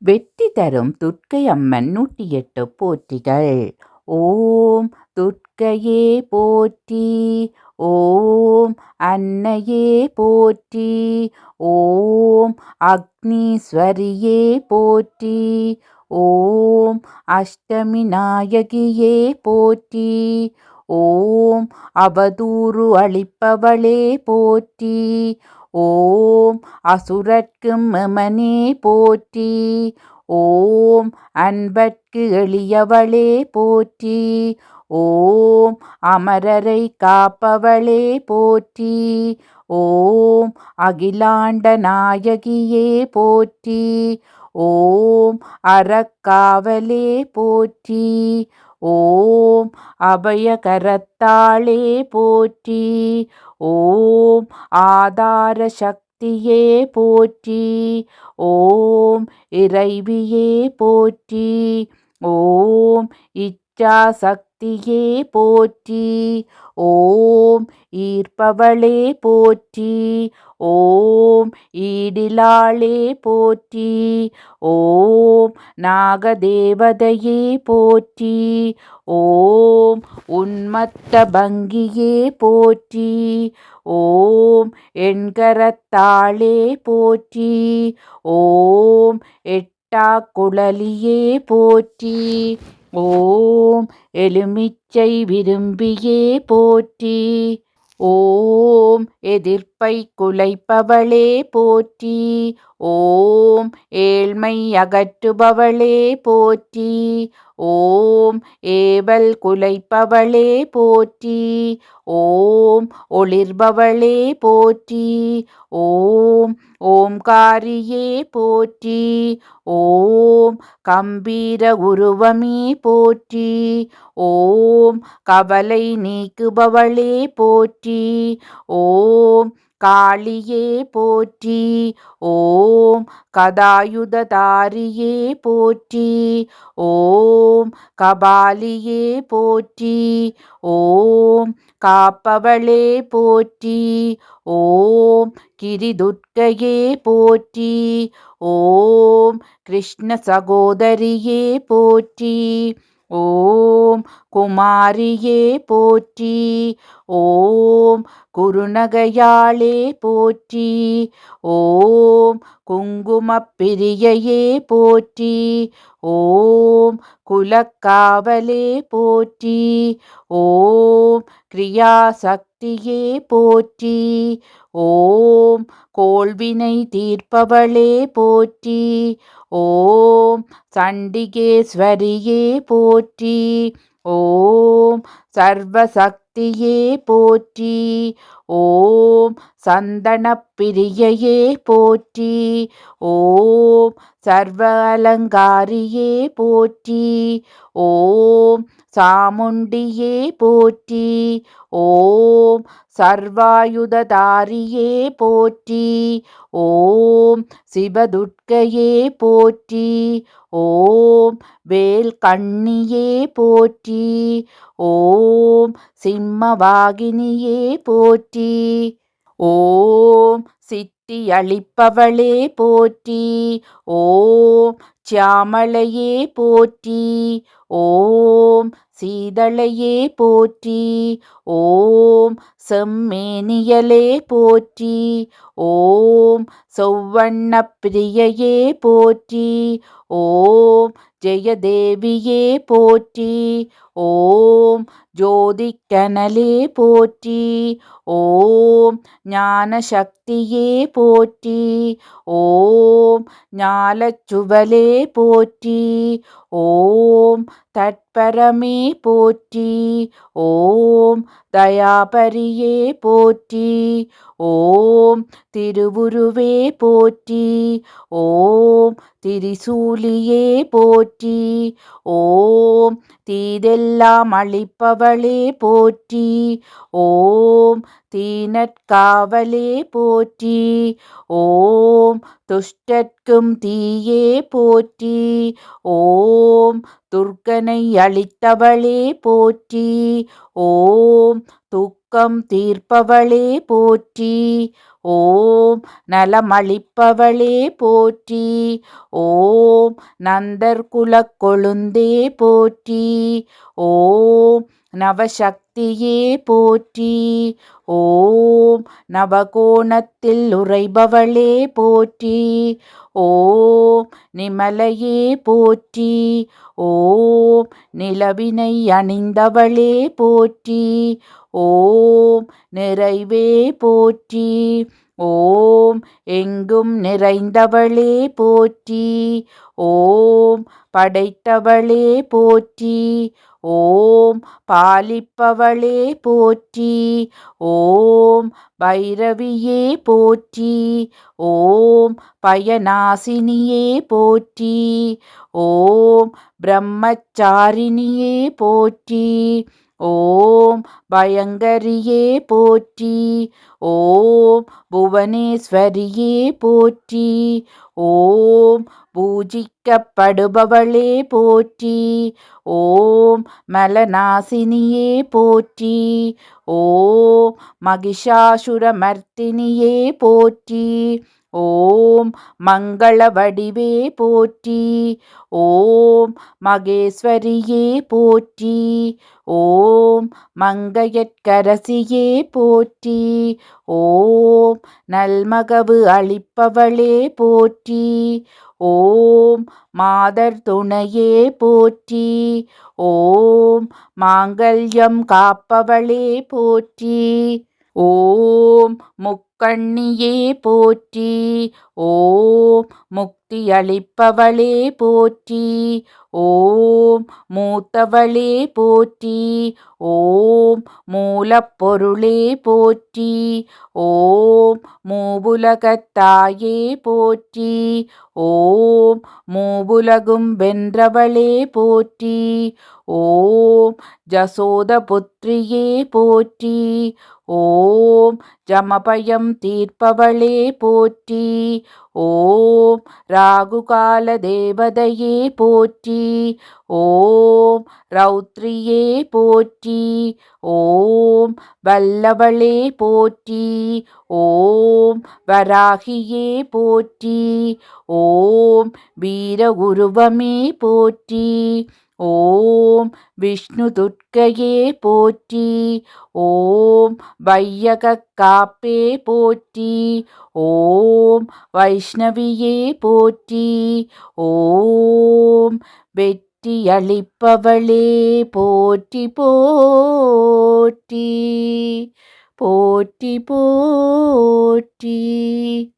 வெற்றி தரும் துர்க்கை அம்மன் 108 போற்றிகள். ஓம் துர்க்கையே போற்றி, ஓம் அன்னையே போற்றி, ஓம் அக்னீஸ்வரியே போற்றி, ஓம் அஷ்டமி நாயகியே போற்றி, ஓம் அவதூறு அளிப்பவளே போற்றி, ஓம் அசுரர்க்கும் எமனே போற்றி, ஓம் அன்பர்க்கு எளியவளே போற்றி, ஓம் அமரரை காப்பவளே போற்றி, ஓம் அகிலாண்ட நாயகியே போற்றி, ஓம் அறக்காவலே போற்றி, ஓம் அபயகரத்தாளே போற்றி, ஓம் ஆதார சக்தியே போற்றி, ஓம் இறைவியே போற்றி, ஓம் இச்சா சக்தியே போற்றி, ஓம் ஈர்ப்பவளே போற்றி, ஓம் ஈடிலாளே போற்றி, ஓம் நாகதேவதையே போற்றி, ஓம் உன்மத்த பங்கியே போற்றி, ஓம் எண்கரத்தாளே போற்றி, ஓம் எட்டா குழலியே போற்றி, ஓம் எலுமிச்சை விரும்பியே போற்றி, ஓம் எதிர்ப்பை குலைப்பவளே போற்றி, ஓம் ஏழ்மை அகற்றுபவளே போற்றி, ஓம் ஏவல் குலைப்பவளே போற்றி, ஓம் ஒளிர்பவளே போற்றி, ஓம் ஓம்காரியே போற்றி, ஓம் கம்பீர உருவமே போற்றி, ஓம் கவலை நீக்குபவளே போற்றி, ஓம் காளியே போற்றி, ஓம் கதாயுததாரியே போற்றி, ஓம் கபாலியே போற்றி, ஓம் காப்பவளே போற்றி, ஓம் கிரிதுர்க்கையே போற்றி, ஓம் கிருஷ்ண சகோதரியே போற்றி, ஓம் குமாரியே போற்றி, ஓம் குருநகையாளே போற்றி, ஓம் குங்குமப்பிரியையே போற்றி, ஓம் குலக்காவலே போற்றி, ஓம் கிரியாசக்தியே போற்றி, ஓம் கோள்வினை தீர்ப்பவளே போற்றி, ஓம் சண்டிகேஸ்வரியே போற்றி, ஓம் சர்வசக்தியே போற்றி, ஓம் சந்தனப்பிரியையே போற்றி, ஓம் சர்வ அலங்காரியே போற்றி, ஓம் சாமுண்டியே போற்றி, ஓம் சர்வாயுததாரியே போற்றி, ஓம் சிவதுர்க்கையே போற்றி, ஓம் வேல்கண்ணியே போற்றி, ஓம் சிம்மவாகினியே போற்றி, ஓம் சித்தி அளிப்பவளே போற்றி, ஓம் சியாமளையே போற்றி, ஓம் சீதளையே போற்றி, ஓம் செம்மேனியலே போற்றி, ஓம் செவ்வண்ணப் பிரியையே போற்றி, ஓம் ஜெயதேவியே போற்றி, ஓம் ஜோதிக்கனலே போற்றி, ஓம் ஞானசக்தியே போற்றி, ஓம் ஞாலச்சுவலே போற்றி, ஓம் தட்பரமே போற்றி, ஓம் தயாபரியே போற்றி, ஓம் திருவுருவே போற்றி, ஓம் திரிசூலியே போற்றி, ஓம் தீதெல்லாம் அளிப்பவளே போற்றி, ஓம் தீனற்காவலே போற்றி, ஓம் துஷ்டர்க்கும் தீயே போற்றி, ஓம் துர்க்கனை அளித்தவளே போற்றி, ஓம் துக்கம் தீர்ப்பவளே போற்றி, ஓம் நலமளிப்பவளே போற்றி. ஓம் நந்தர் குலக் கொழுந்தே போற்றி. ஓம் நவசக்தியே போற்றி. ஓம் நவகோணத்தில் உறைபவளே போற்றி. ஓம் நிமலையே போற்றி. ஓம் நிலவினை அணிந்தவளே போற்றி. ஓம் நிறைவே போற்றி. ஓம் எங்கும் நிறைந்தவளே போற்றி. ஓம் படைத்தவளே போற்றி. ஓம் பாலிப்பவளே போற்றி. ஓம் பைரவியே போற்றி. ஓம் பயநாசினியே போற்றி. ஓம் பிரம்மச்சாரிணியே போற்றி. ஓம் பயங்கரியே போற்றி. ஓம் புவனேஸ்வரியே போற்றி. ஓம் பூஜிக்கப்படுபவளே போற்றி. ஓம் மலநாசினியே போற்றி. ஓம் மகிஷாசுரமர்த்தினியே போற்றி. ஓம் மங்கள வடிவே போற்றி. ஓம் மகேஸ்வரியே போற்றி. ஓம் மங்கையற்கரசியே போற்றி. ஓம் நல்மகவு அளிப்பவளே போற்றி. ஓம் மாதர் துணையே போற்றி. ஓம் மாங்கல்யம் காப்பவளே போற்றி. ஓம் முக்கண்ணியே போற்றி. ஓம் முக்தி அளிப்பவளே போற்றி. ஓம் மூத்தவளே போற்றி. ஓம் மூலப்பொருளே போற்றி. ஓம் மூவுலகத்தாயே போற்றி. ஓம் மூவுலகும் வென்றவளே போற்றி. ஓம் ஜசோத புத்திரியே போற்றி. ஓம் ஜமபயம் தீர்ப்பவளே போற்றி. ஓம் ராகுகால தேவதையே போற்றி. ஓம் ரௌத்ரியே போற்றி. ஓம் வல்லவளே போற்றி. ஓம் வராகியே போற்றி. ஓம் வீர உருவமே போற்றி. ஓம் விஷ்ணு துர்க்கையே போற்றி. ஓம் வையகக் காப்பே போற்றி. ஓம் வைஷ்ணவியே போற்றி. ஓம் வெற்றியளிப்பவளே போற்றி போற்றி. போற்றி போற்றி.